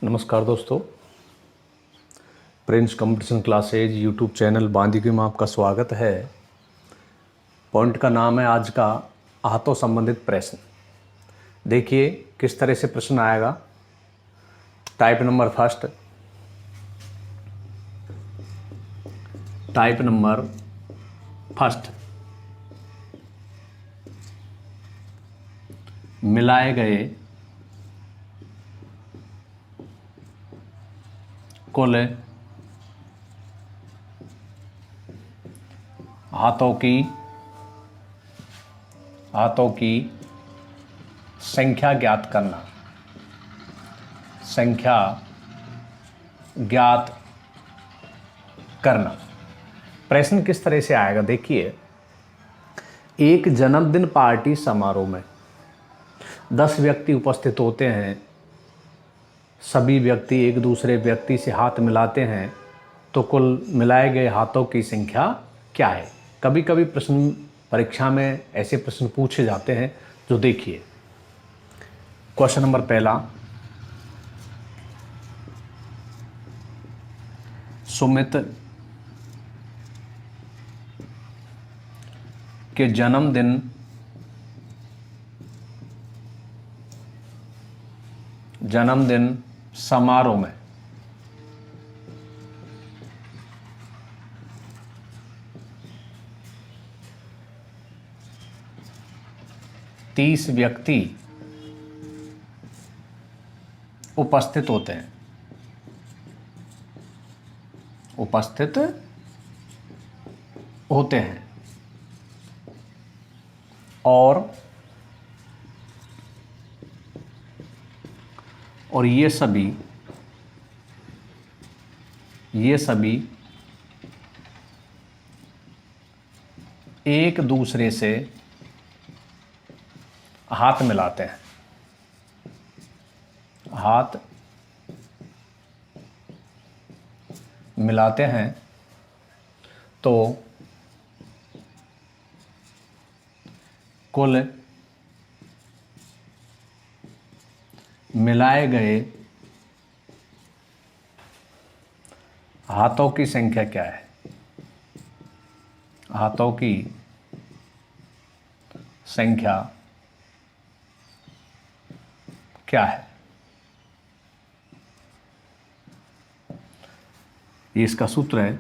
नमस्कार दोस्तों, Prince competition classes YouTube channel Bandikui में आपका स्वागत है। पॉइंट का नाम है आज का हाथों संबंधित प्रश्न। देखिए किस तरह से प्रश्न आएगा। टाइप नंबर फर्स्ट, मिलाए गए कुल हाथों की संख्या ज्ञात करना। प्रश्न किस तरह से आएगा देखिए। एक जन्मदिन पार्टी समारोह में 10 व्यक्ति उपस्थित होते हैं। सभी व्यक्ति एक दूसरे व्यक्ति से हाथ मिलाते हैं तो कुल मिलाए गए हाथों की संख्या क्या है। कभी कभी प्रश्न परीक्षा में ऐसे प्रश्न पूछे जाते हैं। जो देखिए क्वेश्चन नंबर पहला, सुमित के जन्मदिन समारोह में 30 व्यक्ति उपस्थित होते हैं। और ये सभी एक दूसरे से हाथ मिलाते हैं। तो कुल मिलाए गए हाथों की संख्या क्या है। हाथों की संख्या क्या है। ये इसका सूत्र है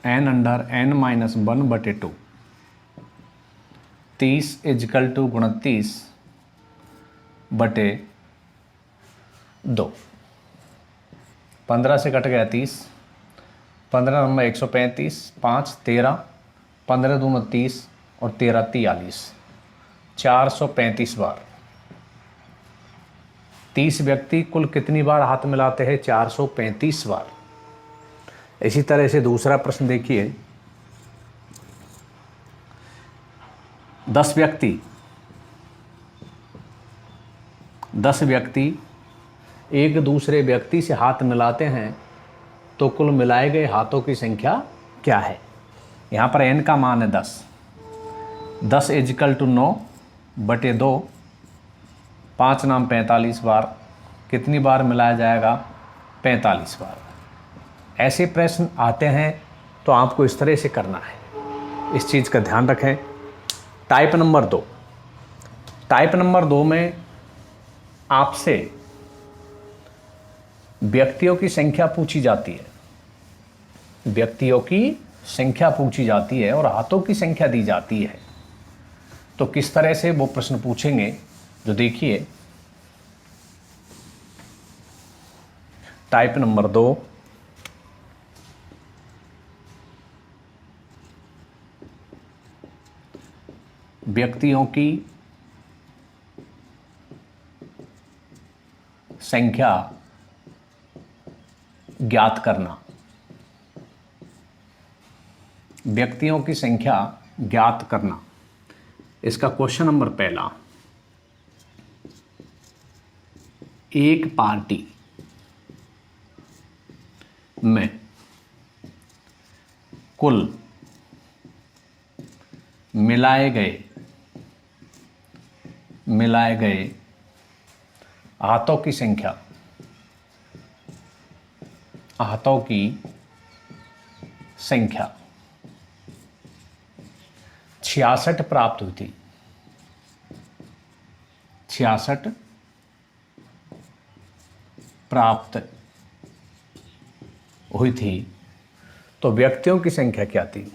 n/n-1/2। 30 = 29/2। 15 से कट गया 30, 15 नंबर 135, 5 13, 15 दूना 30 और 13 43, 435 बार। 30 व्यक्ति कुल कितनी बार हाथ मिलाते हैं? 435 बार। इसी तरह से दूसरा प्रश्न देखिए। 10 व्यक्ति एक दूसरे व्यक्ति से हाथ मिलाते हैं तो कुल मिलाए गए हाथों की संख्या क्या है। यहाँ पर n का मान है 10। 10 = 9/2। 5 नाम 45 बार। कितनी बार मिलाया जाएगा? 45 बार। ऐसे प्रश्न आते हैं तो आपको इस तरह से करना है। इस चीज़ का ध्यान रखें। टाइप नंबर 2 में आपसे व्यक्तियों की संख्या पूछी जाती है और हाथों की संख्या दी जाती है। तो किस तरह से वो प्रश्न पूछेंगे जो देखिए। टाइप नंबर 2, व्यक्तियों की संख्या ज्ञात करना। इसका क्वेश्चन नंबर पहला, एक पार्टी में कुल मिलाए गए हाथों की संख्या, हाथों की संख्या 66 प्राप्त हुई थी। 66 प्राप्त हुई थी। तो व्यक्तियों की संख्या क्या थी?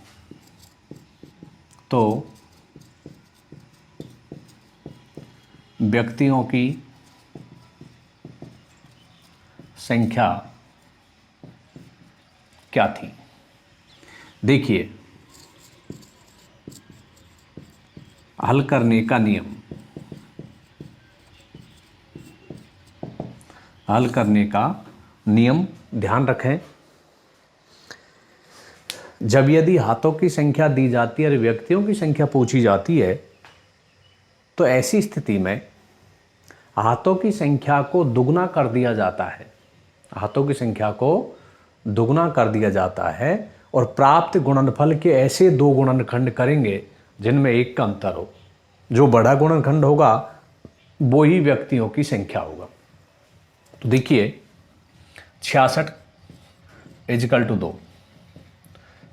तो व्यक्तियों की संख्या क्या थी? देखिए, हल करने का नियम, हल करने का नियम ध्यान रखें। जब यदि हाथों की संख्या दी जाती है और व्यक्तियों की संख्या पूछी जाती है, तो ऐसी स्थिति में हाथों की संख्या को दुगना कर दिया जाता है। हाथों की संख्या को दुगना कर दिया जाता है और प्राप्त गुणनफल के ऐसे दो गुणनखंड करेंगे जिनमें एक का अंतर हो। जो बड़ा गुणनखंड होगा वो ही व्यक्तियों की संख्या होगा। तो देखिए, 66 इजिकल टू 2,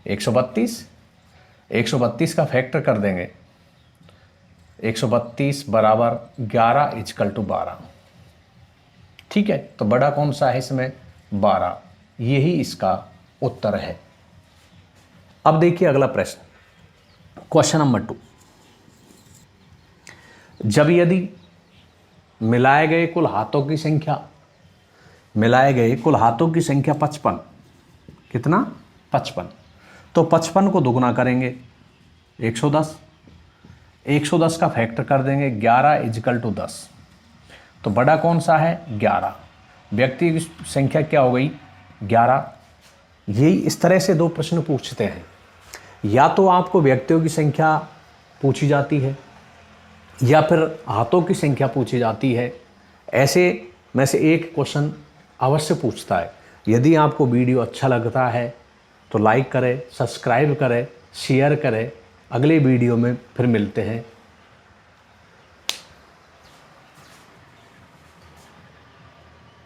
132 का फैक्टर कर देंगे, 132 बराबर 11 इजिकल टू 12। ठीक है, तो बड़ा कौन सा है इसमें? 12। यही इसका उत्तर है। अब देखिए अगला प्रश्न, क्वेश्चन नंबर 2। जब यदि मिलाए गए कुल हाथों की संख्या, मिलाए गए कुल हाथों की संख्या 55, कितना? 55। तो 55 को दुगना करेंगे, 110, 110 का फैक्टर कर देंगे, 11 इजिकल टू 10। तो बड़ा कौन सा है? 11। व्यक्ति की संख्या क्या हो गई? 11। यही इस तरह से दो प्रश्न पूछते हैं। या तो आपको व्यक्तियों की संख्या पूछी जाती है या फिर हाथों की संख्या पूछी जाती है। ऐसे में से एक क्वेश्चन अवश्य पूछता है। यदि आपको वीडियो अच्छा लगता है तो लाइक करें, सब्सक्राइब करें, शेयर करें। अगले वीडियो में फिर मिलते हैं।